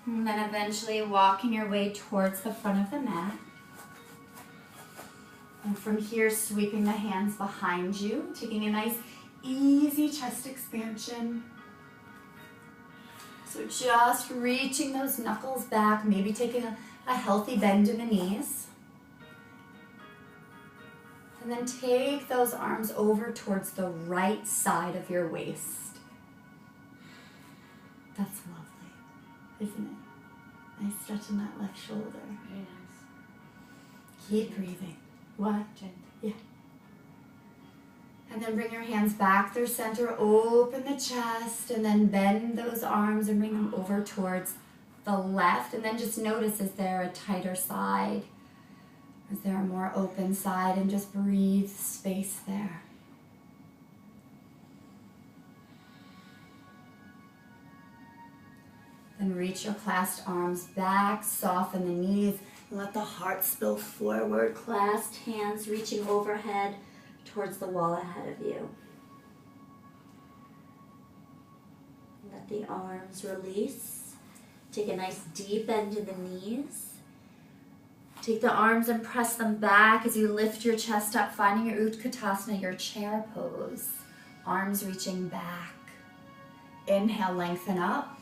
And then eventually walking your way towards the front of the mat. And from here, sweeping the hands behind you, taking a nice, easy chest expansion. So just reaching those knuckles back, maybe taking a healthy bend in the knees. And then take those arms over towards the right side of your waist. That's lovely, isn't it? Nice stretch in that left shoulder. Very nice. Keep breathing. What? Gentle. Yeah. And then bring your hands back through center, open the chest, and then bend those arms and bring them over towards the left. And then just notice, is there a tighter side? Is there a more open side? And just breathe space there. Then reach your clasped arms back, soften the knees, and let the heart spill forward. Clasped hands reaching overhead towards the wall ahead of you. Let the arms release. Take a nice deep bend in the knees. Take the arms and press them back as you lift your chest up, finding your Utkatasana, your chair pose. Arms reaching back. Inhale, lengthen up.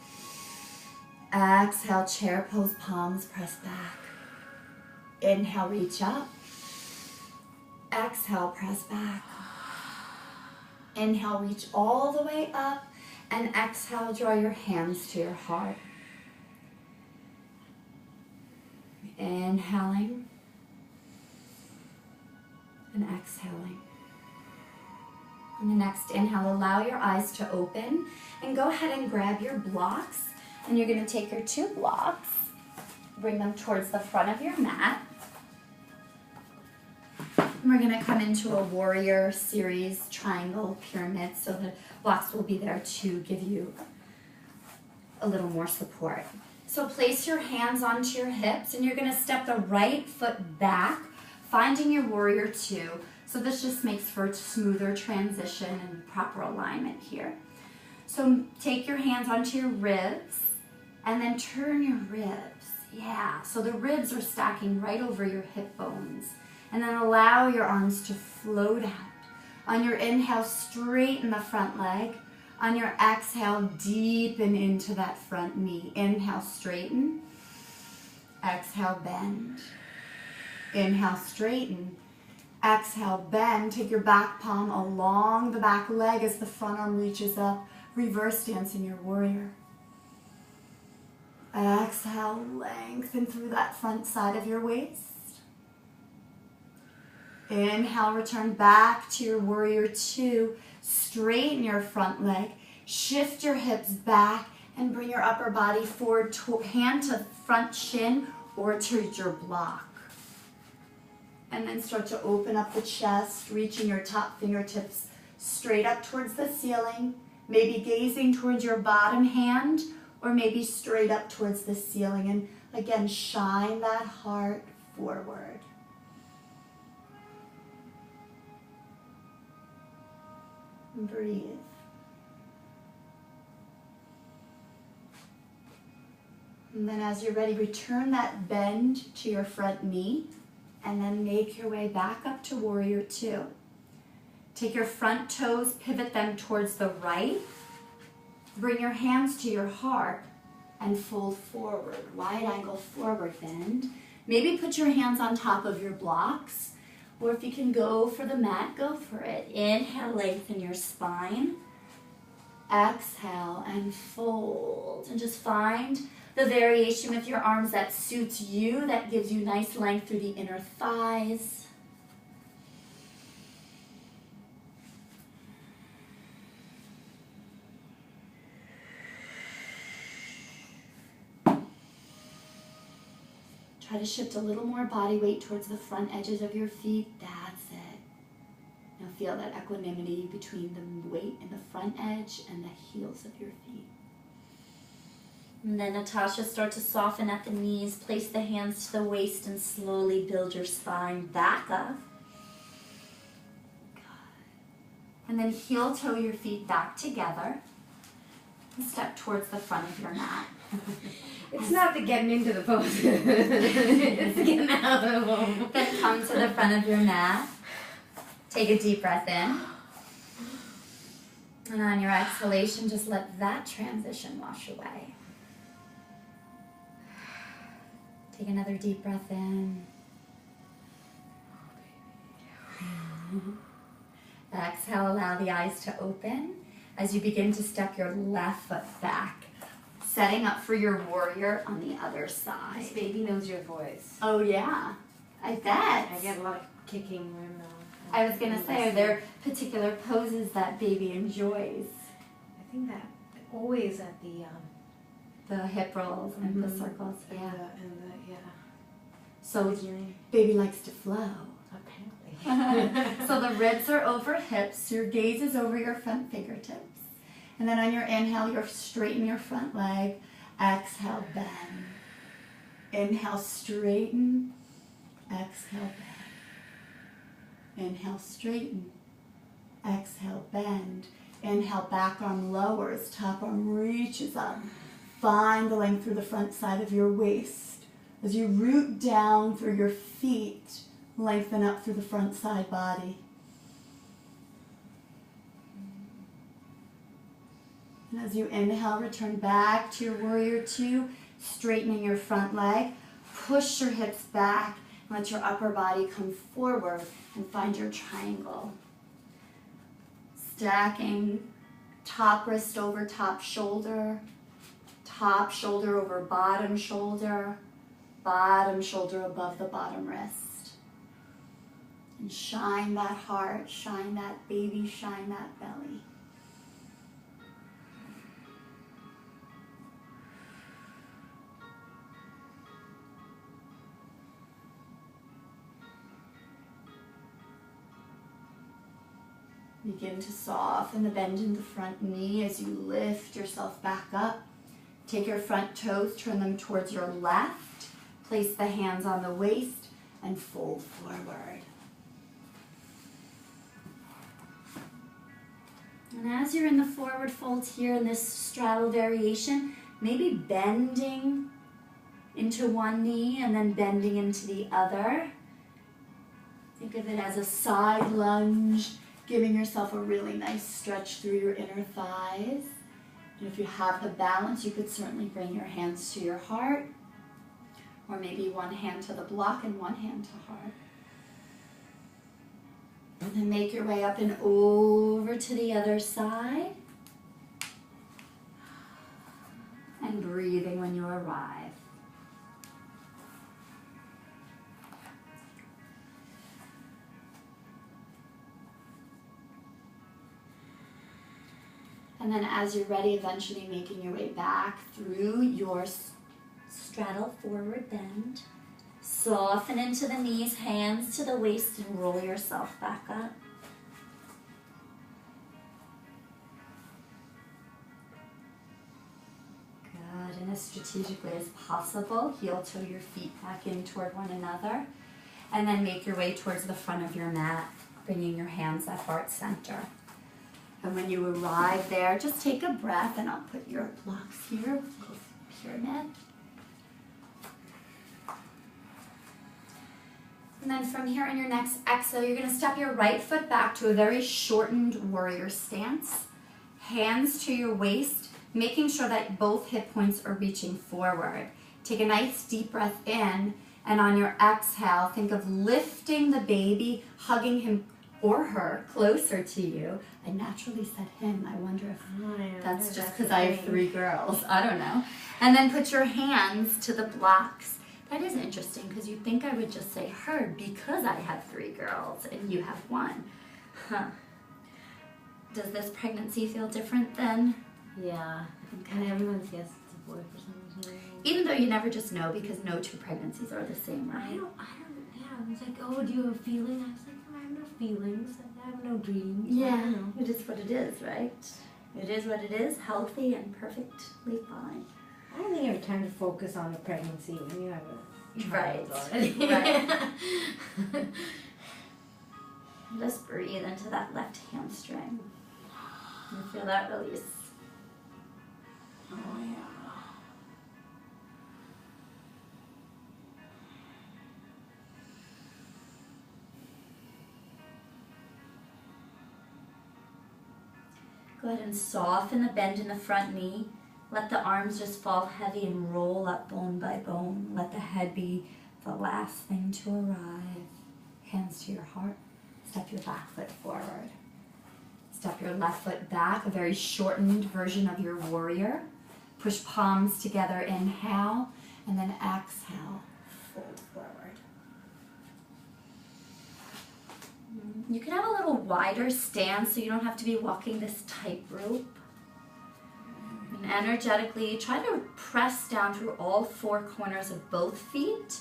Exhale, chair pose, palms press back. Inhale, reach up. Exhale, press back. Inhale, reach all the way up. And exhale, draw your hands to your heart. Inhaling. And exhaling. On the next inhale, allow your eyes to open. And go ahead and grab your blocks. And you're going to take your 2 blocks. Bring them towards the front of your mat. And we're going to come into a warrior series triangle pyramid, so the blocks will be there to give you a little more support. So place your hands onto your hips, and you're going to step the right foot back, finding your warrior 2. So this just makes for a smoother transition and proper alignment here. So take your hands onto your ribs, and then turn your ribs. Yeah, so the ribs are stacking right over your hip bones. And then allow your arms to float out. On your inhale, straighten the front leg. On your exhale, deepen into that front knee. Inhale, straighten. Exhale, bend. Inhale, straighten. Exhale, bend. Take your back palm along the back leg as the front arm reaches up. Reverse stance in your warrior. Exhale, lengthen through that front side of your waist. Inhale, return back to your warrior 2. Straighten your front leg. Shift your hips back and bring your upper body forward, hand to front shin or towards your block. And then start to open up the chest, reaching your top fingertips straight up towards the ceiling. Maybe gazing towards your bottom hand or maybe straight up towards the ceiling. And again, shine that heart forward. Breathe. And then as you're ready, return that bend to your front knee and then make your way back up to warrior 2. Take your front toes, pivot them towards the right. Bring your hands to your heart and fold forward. Wide angle forward bend. Maybe put your hands on top of your blocks. Or if you can go for the mat, go for it. Inhale, lengthen your spine. Exhale and fold. And just find the variation with your arms that suits you, that gives you nice length through the inner thighs. Try to shift a little more body weight towards the front edges of your feet. That's it. Now feel that equanimity between the weight in the front edge and the heels of your feet. And then Natasha, start to soften at the knees. Place the hands to the waist and slowly build your spine back up. Good. And then heel toe your feet back together. Step towards the front of your mat. It's not the getting into the pose. It's the getting out of the home. Then come to the front of your mat. Take a deep breath in. And on your exhalation, just let that transition wash away. Take another deep breath in. Exhale, allow the eyes to open as you begin to step your left foot back, setting up for your warrior on the other side. This baby knows your voice. Oh yeah, I bet. I get a lot of kicking when I was gonna say, are there particular poses that baby enjoys? I think that always at the hip rolls and the circles, and yeah. the So baby likes to flow. apparently. So the ribs are over hips, your gaze is over your front fingertips. And then on your inhale, you'll straighten your front leg. Exhale, bend. Inhale, straighten. Exhale, bend. Inhale, straighten. Exhale, bend. Inhale, back arm lowers, top arm reaches up. Find the length through the front side of your waist. As you root down through your feet, lengthen up through the front side body. And as you inhale, return back to your warrior two, straightening your front leg. Push your hips back and let your upper body come forward and find your triangle. Stacking top wrist over top shoulder over bottom shoulder above the bottom wrist. And shine that heart, shine that baby, shine that belly. Begin to soften the bend in the front knee as you lift yourself back up. Take your front toes, turn them towards your left. Place the hands on the waist and fold forward. And as you're in the forward fold here in this straddle variation, maybe bending into one knee and then bending into the other. Think of it as a side lunge, giving yourself a really nice stretch through your inner thighs. And if you have the balance, you could certainly bring your hands to your heart, or maybe one hand to the block and one hand to heart. And then make your way up and over to the other side. And breathing when you arrive. And then as you're ready, eventually making your way back through your straddle forward bend. Soften into the knees, hands to the waist, and roll yourself back up. Good, and as strategically as possible, heel toe your feet back in toward one another. And then make your way towards the front of your mat, bringing your hands at heart center. And when you arrive there, just take a breath, and I'll put your blocks here with a little pyramid. And then from here in your next exhale, you're going to step your right foot back to a very shortened warrior stance. Hands to your waist, making sure that both hip points are reaching forward. Take a nice deep breath in, and on your exhale, think of lifting the baby, hugging him or her closer to you. I naturally said him. I wonder if that's just because I have 3 girls. I don't know. And then put your hands to the blocks. That is interesting because you'd think I would just say her because I have 3 girls and you have 1. Huh. Does this pregnancy feel different then? Yeah. Okay. And everyone says it's a boy for some reason. Even though you never just know because no 2 pregnancies are the same, right? Yeah, it's like, oh, do you have a feeling? I was like, I have no feelings. I have no dreams. I Yeah, don't know. it is what it is, right? It is what it is, healthy and perfectly fine. I don't think you have time to focus on a pregnancy when you have a Right, child already. right. Just breathe into that left hamstring. And feel that release. Oh, yeah. Go ahead and soften the bend in the front knee. Let the arms just fall heavy and roll up bone by bone. Let the head be the last thing to arrive. Hands to your heart. Step your back foot forward. Step your left foot back, a very shortened version of your warrior. Push palms together, inhale, and then exhale, fold forward. You can have a little wider stance so you don't have to be walking this tightrope. And energetically, try to press down through all four corners of both feet.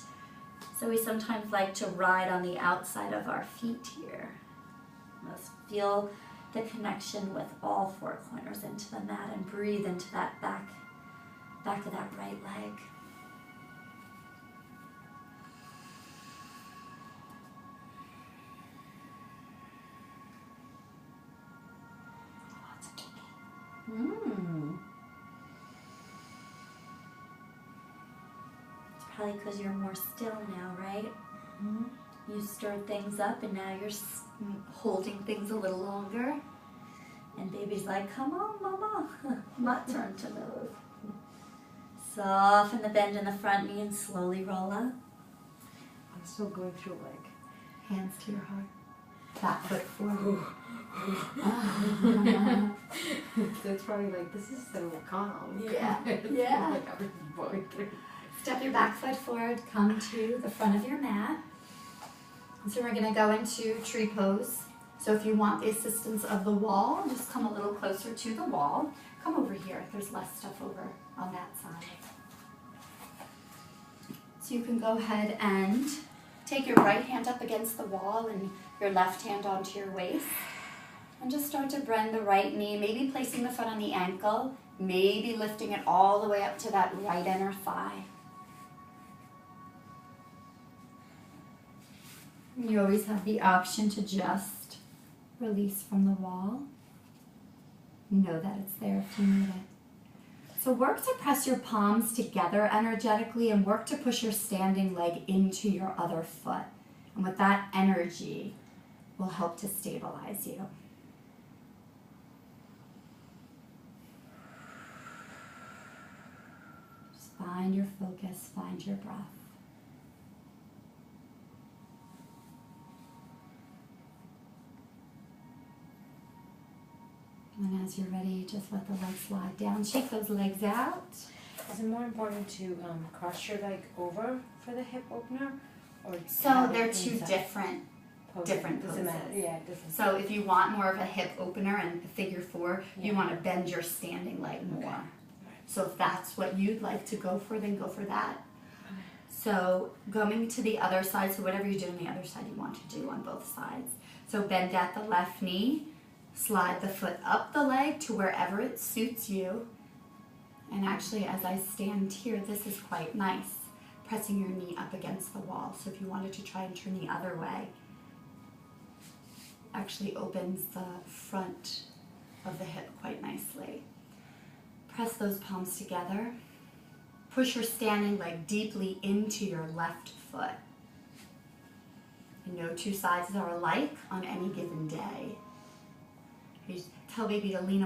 So we sometimes like to ride on the outside of our feet here. Let's feel the connection with all four corners into the mat and breathe into that back of that right leg. Lots of kicking. It's probably because you're more still now, right? Mm-hmm. You stirred things up and now you're holding things a little longer. And baby's like, come on, mama, my turn to move. Soften the bend in the front knee and slowly roll up. I'm still going through like Hands to your heart. Back foot forward. so it's probably like, this is so calm. Yeah, yeah. Like everything's going through. Step your back foot forward, come to the front of your mat. So we're gonna go into tree pose. So if you want the assistance of the wall, just come a little closer to the wall. Come over here, there's less stuff over on that side. So you can go ahead and take your right hand up against the wall and your left hand onto your waist. And just start to bend the right knee, maybe placing the foot on the ankle, maybe lifting it all the way up to that right inner thigh. You always have the option to just release from the wall. Know that it's there if you need it. So work to press your palms together energetically and work to push your standing leg into your other foot. And with that energy will help to stabilize you. Just find your focus, find your breath. And as you're ready, just let the legs slide down. Shake those legs out. Is it more important to cross your leg over for the hip opener? Or So they're two different Doesn't poses. matter. Yeah, it doesn't. So if you want more of a hip opener and figure four, you want to bend your standing leg more. Okay. So if that's what you'd like to go for, then go for that. So going to the other side, so whatever you do on the other side, you want to do on both sides. So bend at the left knee. Slide the foot up the leg to wherever it suits you. And actually, as I stand here, this is quite nice, pressing your knee up against the wall. So if you wanted to try and turn the other way, actually opens the front of the hip quite nicely. Press those palms together. Push your standing leg deeply into your left foot. And no two sides are alike on any given day. You just tell baby to lean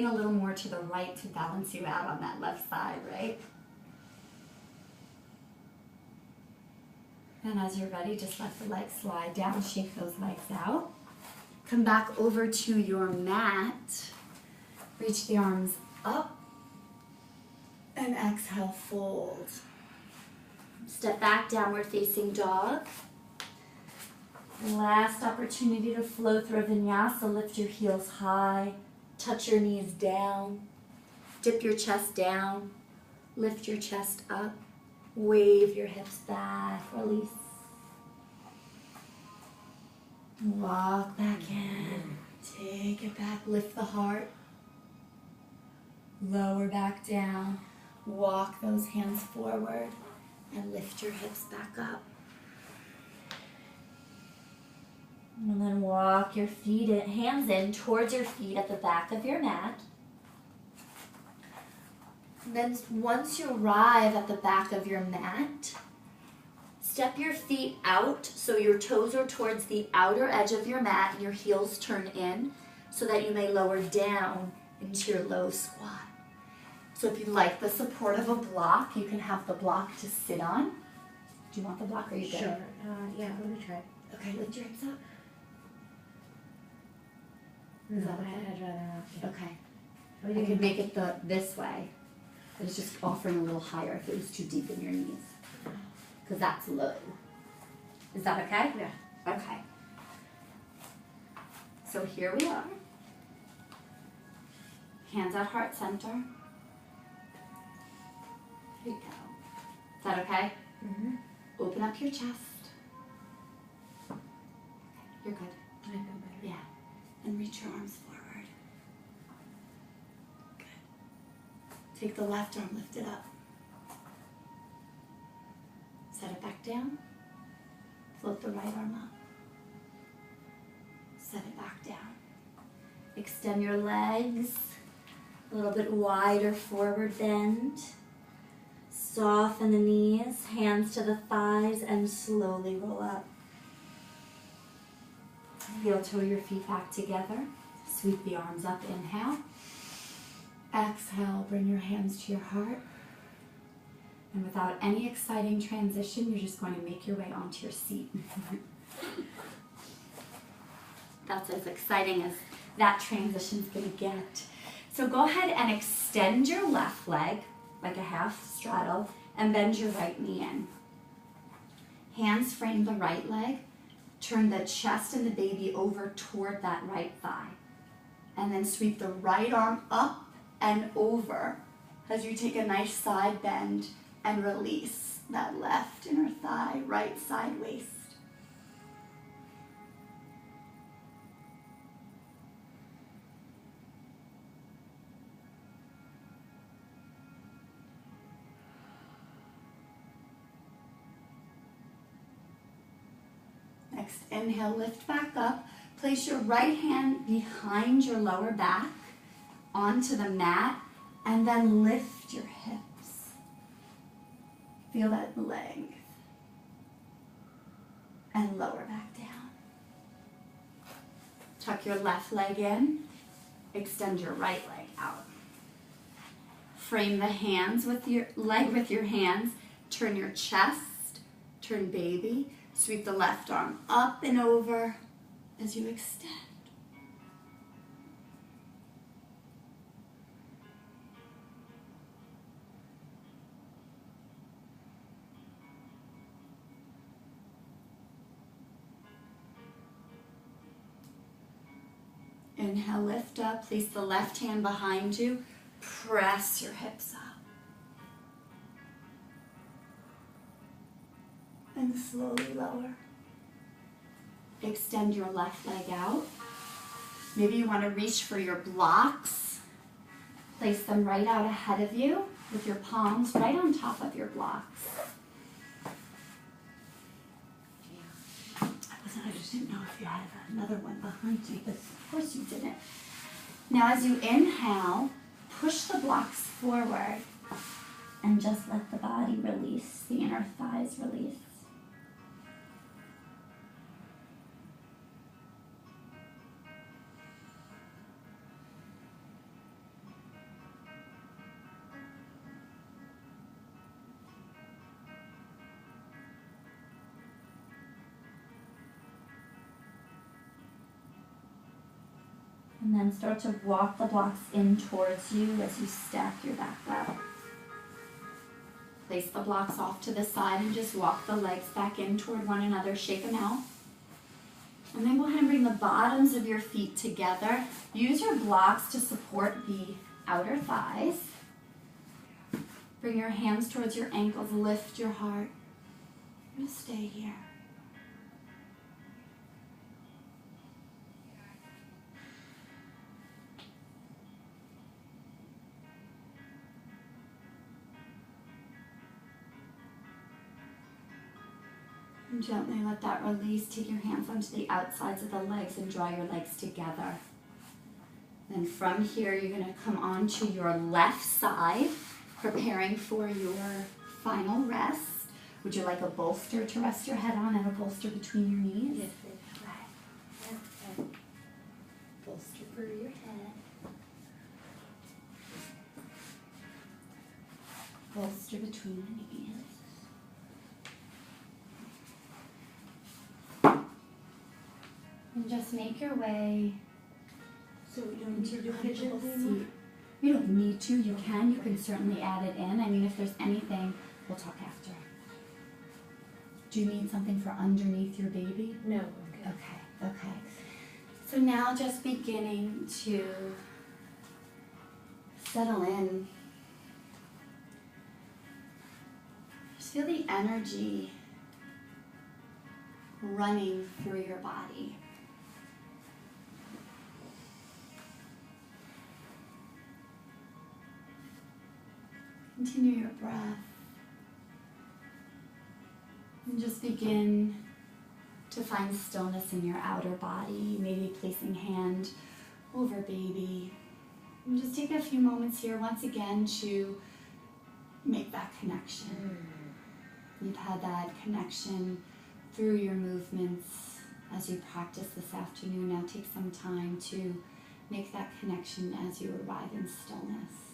a little more to the right to balance you out on that left side, right? And as you're ready, just let the legs slide down, shake those legs out. Come back over to your mat. Reach the arms up. And exhale, fold. Step back, downward facing dog. Last opportunity to flow through a vinyasa. Lift your heels high, touch your knees down, dip your chest down, lift your chest up, wave your hips back, release. Walk back in, take it back, lift the heart, lower back down, walk those hands forward, and lift your hips back up. And then walk your feet in, hands in towards your feet at the back of your mat. And then once you arrive at the back of your mat, step your feet out so your toes are towards the outer edge of your mat and your heels turn in so that you may lower down into your low squat. So if you like the support of a block, you can have the block to sit on. Do you want the block or are you good? Sure. Yeah, let me try. Okay, lift your hips up. No, that okay? I'd rather not. Yeah. Okay. What do I you could think? make it this way. But it's just offering a little higher if it was too deep in your knees. Because that's low. Is that okay? Yeah. Okay. So here we are. Hands at heart center. Here you go. Is that okay? Mm-hmm. Open up your chest. You're good. I feel better. Yeah. And reach your arms forward. Good. Take the left arm, lift it up. Set it back down. Float the right arm up. Set it back down. Extend your legs. A little bit wider forward bend. Soften the knees, hands to the thighs, and slowly roll up. Heel toe your feet back together. Sweep the arms up, inhale. Exhale, bring your hands to your heart. And without any exciting transition, you're just going to make your way onto your seat. That's as exciting as that transition's going to get. So go ahead and extend your left leg like a half straddle and bend your right knee in. Hands frame the right leg. Turn the chest and the baby over toward that right thigh. And then sweep the right arm up and over as you take a nice side bend and release that left inner thigh, right side waist. Next, inhale, lift back up. Place your right hand behind your lower back onto the mat and then lift your hips. Feel that length. And lower back down. Tuck your left leg in. Extend your right leg out. Frame the hands with your leg with your hands. Turn your chest. Turn baby. Sweep the left arm up and over as you extend. Inhale, lift up. Place the left hand behind you. Press your hips up. And slowly lower. Extend your left leg out. Maybe you want to reach for your blocks. Place them right out ahead of you with your palms right on top of your blocks. I just didn't know if you had another one behind you, but of course you didn't. Now as you inhale, push the blocks forward and just let the body release, the inner thighs release. And then start to walk the blocks in towards you as you stack your back up. Place the blocks off to the side and just walk the legs back in toward one another. Shake them out. And then go ahead and bring the bottoms of your feet together. Use your blocks to support the outer thighs. Bring your hands towards your ankles. Lift your heart. I'm going to stay here. And gently let that release. Take your hands onto the outsides of the legs and draw your legs together. Then from here, you're going to come onto your left side. preparing for your final rest. Would you like a bolster to rest your head on and a bolster between your knees? Yes, please. Okay. Bolster for your head. Bolster between the knees. And just make your way So we don't into need to your do comfortable pigeons anymore? seat. You don't need to, you can. You can certainly add it in. I mean, if there's anything, we'll talk after. Do you need something for underneath your baby? No, okay. Okay, okay. So now just beginning to settle in. Just feel the energy running through your body. Continue your breath. And just begin to find stillness in your outer body, maybe placing hand over baby. And just take a few moments here once again to make that connection. You've had that connection through your movements as you practice this afternoon. Now take some time to make that connection as you arrive in stillness.